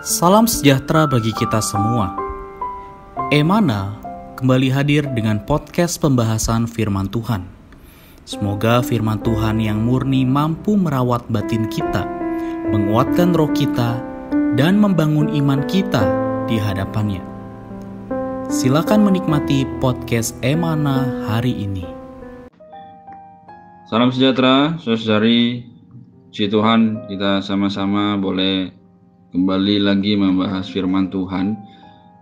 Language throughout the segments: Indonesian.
Salam sejahtera bagi kita semua. Emana kembali hadir dengan podcast pembahasan firman Tuhan. Semoga firman Tuhan yang murni mampu merawat batin kita, menguatkan roh kita, dan membangun iman kita di hadapannya. Silakan menikmati podcast Emana hari ini. Salam sejahtera, saudari. Puji Tuhan, kita sama-sama boleh kembali lagi membahas firman Tuhan.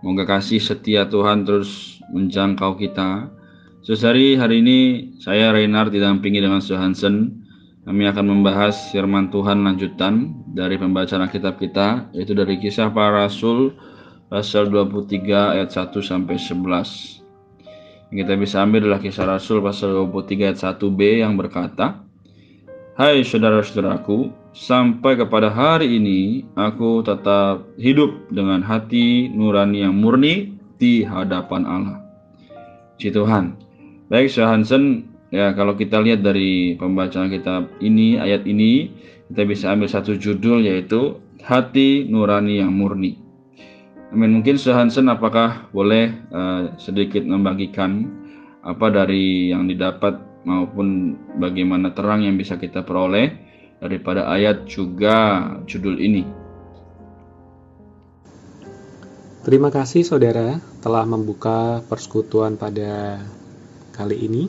Semoga kasih setia Tuhan terus menjangkau kita. Saudari, hari ini saya Reinhard didampingi dengan Saudara Hansen. Kami akan membahas firman Tuhan lanjutan dari pembacaan Alkitab kita, yaitu dari Kisah Para Rasul pasal 23 ayat 1 sampai 11. Yang kita bisa ambil adalah Kisah Rasul pasal 23 ayat 1b yang berkata, "Hai saudara-saudaraku, sampai kepada hari ini aku tetap hidup dengan hati nurani yang murni di hadapan Allah." Puji Tuhan. Baik, Saudara Hansen, ya kalau kita lihat dari pembacaan kitab ini, ayat ini, kita bisa ambil satu judul, yaitu hati nurani yang murni. Amin. Mungkin Saudara Hansen apakah boleh sedikit membagikan apa dari yang didapat maupun bagaimana terang yang bisa kita peroleh daripada ayat juga judul ini. Terima kasih saudara telah membuka persekutuan pada kali ini.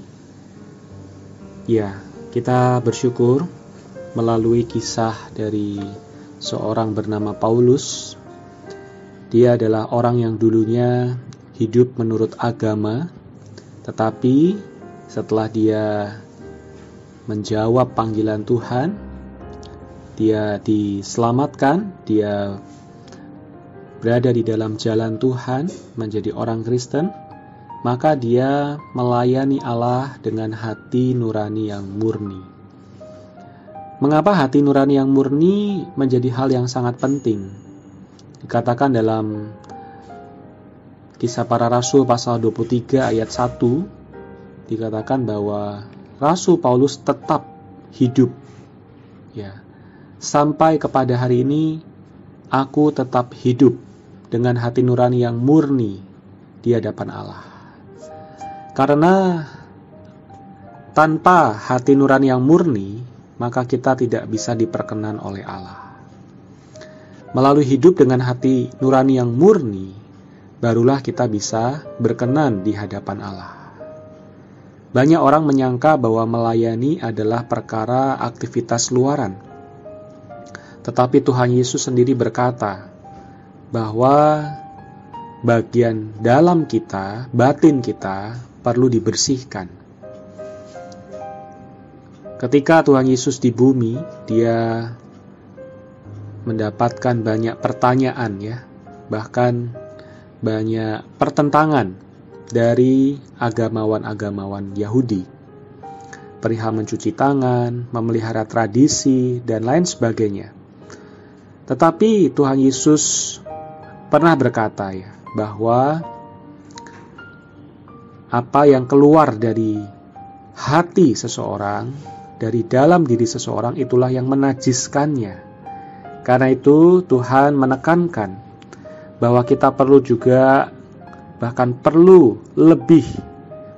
Ya, kita bersyukur melalui kisah dari seorang bernama Paulus. Dia adalah orang yang dulunya hidup menurut agama, tetapi setelah dia menjawab panggilan Tuhan, dia diselamatkan, dia berada di dalam jalan Tuhan, menjadi orang Kristen, maka dia melayani Allah dengan hati nurani yang murni. Mengapa hati nurani yang murni menjadi hal yang sangat penting? Dikatakan dalam Kisah Para Rasul pasal 23 ayat 1, dikatakan bahwa Rasul Paulus tetap hidup. Ya, sampai kepada hari ini aku tetap hidup dengan hati nurani yang murni di hadapan Allah. Karena tanpa hati nurani yang murni, maka kita tidak bisa diperkenan oleh Allah. Melalui hidup dengan hati nurani yang murni, barulah kita bisa berkenan di hadapan Allah. Banyak orang menyangka bahwa melayani adalah perkara aktivitas luaran. Tetapi Tuhan Yesus sendiri berkata bahwa bagian dalam kita, batin kita, perlu dibersihkan. Ketika Tuhan Yesus di bumi, dia mendapatkan banyak pertanyaan, ya, bahkan banyak pertentangan dari agamawan-agamawan Yahudi perihal mencuci tangan, memelihara tradisi, dan lain sebagainya. Tetapi Tuhan Yesus pernah berkata, ya, bahwa apa yang keluar dari hati seseorang, dari dalam diri seseorang, itulah yang menajiskannya. Karena itu Tuhan menekankan bahwa kita perlu juga, bahkan perlu lebih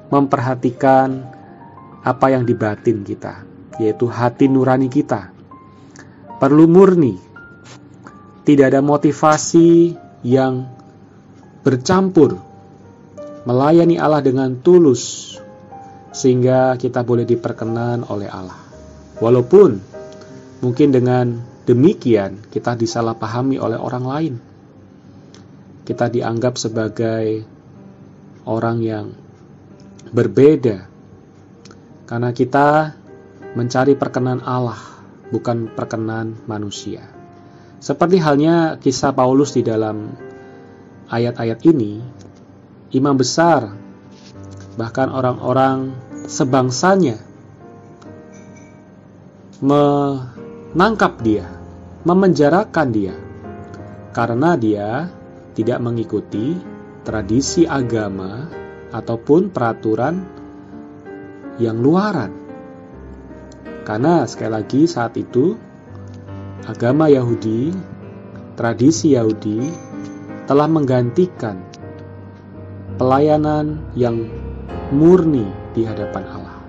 memperhatikan apa yang di batin kita, yaitu hati nurani kita. Perlu murni. Tidak ada motivasi yang bercampur. Melayani Allah dengan tulus, sehingga kita boleh diperkenan oleh Allah. Walaupun mungkin dengan demikian kita disalahpahami oleh orang lain. Kita dianggap sebagai orang yang berbeda karena kita mencari perkenan Allah, bukan perkenan manusia. Seperti halnya kisah Paulus di dalam ayat-ayat ini, imam besar, bahkan orang-orang sebangsanya menangkap dia, memenjarakan dia, karena dia tidak mengikuti tradisi agama ataupun peraturan yang luaran. Karena sekali lagi saat itu agama Yahudi tradisi Yahudi telah menggantikan pelayanan yang murni di hadapan Allah.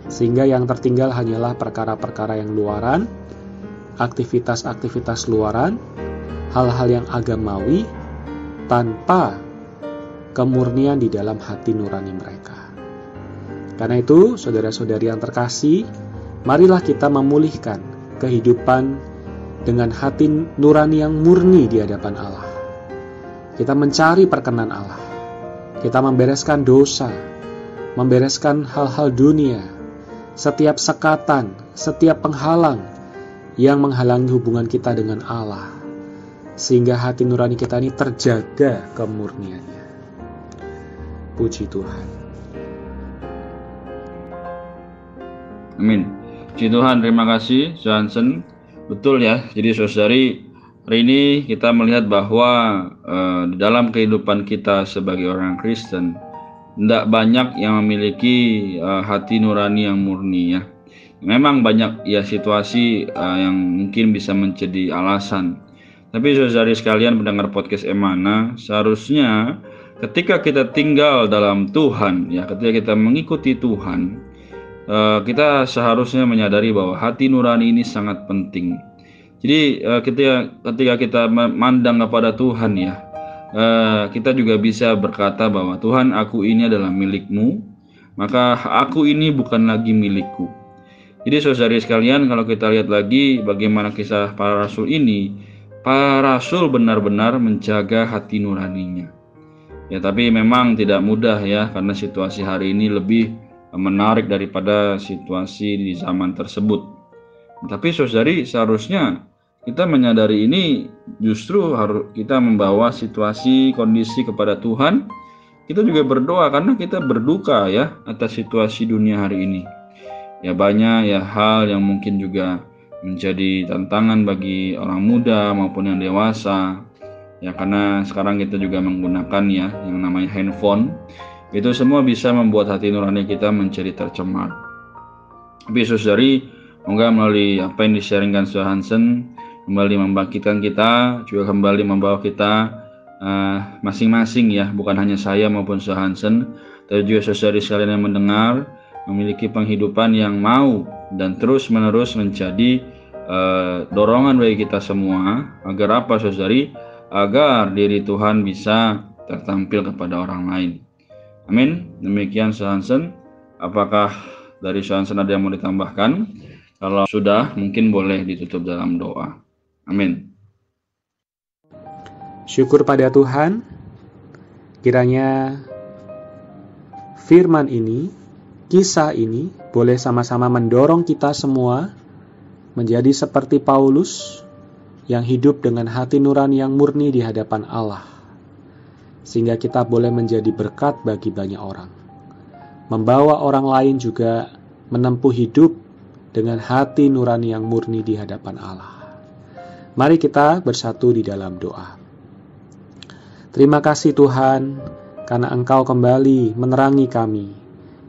Sehingga yang tertinggal hanyalah perkara-perkara yang luaran, aktivitas-aktivitas luaran, hal-hal yang agamawi, tanpa kemurnian di dalam hati nurani mereka. Karena itu, saudara-saudari yang terkasih, marilah kita memulihkan kehidupan dengan hati nurani yang murni di hadapan Allah. Kita mencari perkenan Allah. Kita membereskan dosa, membereskan hal-hal dunia, setiap sekatan, setiap penghalang yang menghalangi hubungan kita dengan Allah, sehingga hati nurani kita ini terjaga kemurniannya. Puji Tuhan. Amin. Puji Tuhan, terima kasih Johansen. Betul ya, jadi saudari, hari ini kita melihat bahwa di dalam kehidupan kita sebagai orang Kristen, tidak banyak yang memiliki hati nurani yang murni ya. Memang banyak ya situasi yang mungkin bisa menjadi alasan. Tapi saudari sekalian pendengar podcast Emana, seharusnya ketika kita tinggal dalam Tuhan ya, ketika kita mengikuti Tuhan, kita seharusnya menyadari bahwa hati nurani ini sangat penting. Jadi ketika kita memandang kepada Tuhan ya, kita juga bisa berkata bahwa Tuhan, aku ini adalah milik-Mu, maka aku ini bukan lagi milikku. Jadi saudari sekalian, kalau kita lihat lagi bagaimana kisah para rasul ini, para rasul benar-benar menjaga hati nuraninya. Ya, tapi memang tidak mudah ya, karena situasi hari ini lebih menarik daripada situasi di zaman tersebut. Tapi saudari, seharusnya kita menyadari ini, justru harus kita membawa situasi kondisi kepada Tuhan. Kita juga berdoa karena kita berduka ya atas situasi dunia hari ini. Ya, banyak ya hal yang mungkin juga menjadi tantangan bagi orang muda maupun yang dewasa. Ya, karena sekarang kita juga menggunakan ya yang namanya handphone. Itu semua bisa membuat hati nurani kita menjadi tercemar. Tapi saudari, semoga melalui apa yang di-sharingkan Saudara Hansen kembali membangkitkan kita, juga kembali membawa kita masing-masing ya, bukan hanya saya maupun Saudara Hansen, tapi juga saudari sekalian yang mendengar, memiliki penghidupan yang mau dan terus-menerus menjadi dorongan bagi kita semua. Agar apa saudari? Agar diri Tuhan bisa tertampil kepada orang lain. Amin. Demikian Saudara Hansen. Apakah dari Saudara Hansen ada yang mau ditambahkan? Kalau sudah, mungkin boleh ditutup dalam doa. Amin. Syukur pada Tuhan, kiranya firman ini, kisah ini boleh sama-sama mendorong kita semua menjadi seperti Paulus yang hidup dengan hati nurani yang murni di hadapan Allah, sehingga kita boleh menjadi berkat bagi banyak orang, membawa orang lain juga menempuh hidup dengan hati nurani yang murni di hadapan Allah. Mari kita bersatu di dalam doa. Terima kasih Tuhan, karena Engkau kembali menerangi kami.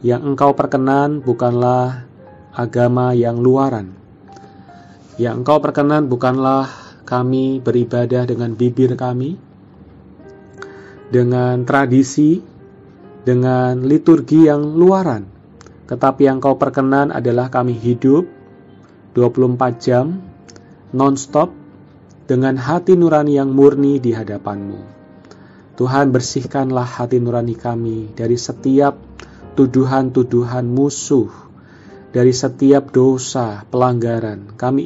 Yang Engkau perkenan bukanlah agama yang luaran. Yang Engkau perkenan bukanlah kami beribadah dengan bibir kami, dengan tradisi, dengan liturgi yang luaran. Tetapi yang Kau perkenan adalah kami hidup 24 jam, non-stop, dengan hati nurani yang murni di hadapan-Mu. Tuhan, bersihkanlah hati nurani kami dari setiap tuduhan-tuduhan musuh, dari setiap dosa, pelanggaran. Kami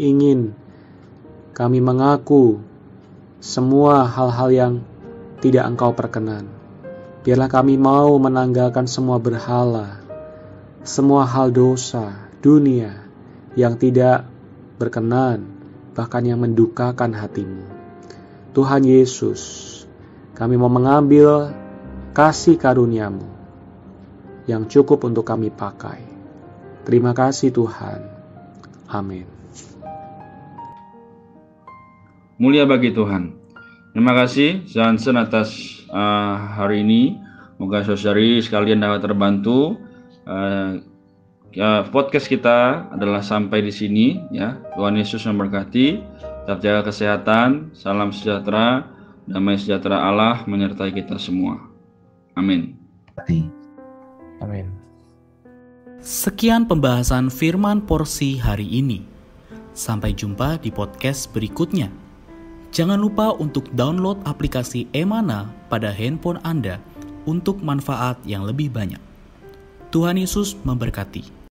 mengaku semua hal-hal yang tidak Engkau perkenan. Biarlah kami mau menanggalkan semua berhala, semua hal dosa, dunia yang tidak berkenan, bahkan yang mendukakan hati-Mu. Tuhan Yesus, kami mau mengambil kasih karunia-Mu yang cukup untuk kami pakai. Terima kasih Tuhan. Amin. Mulia bagi Tuhan. Terima kasih Johansen atas hari ini. Moga saudari sekalian dapat terbantu. Podcast kita adalah sampai di sini ya. Tuhan Yesus memberkati. Tetap jaga kesehatan, salam sejahtera, damai sejahtera Allah menyertai kita semua. Amin. Amin. Sekian pembahasan firman porsi hari ini. Sampai jumpa di podcast berikutnya. Jangan lupa untuk download aplikasi Emana pada handphone Anda untuk manfaat yang lebih banyak. Tuhan Yesus memberkati.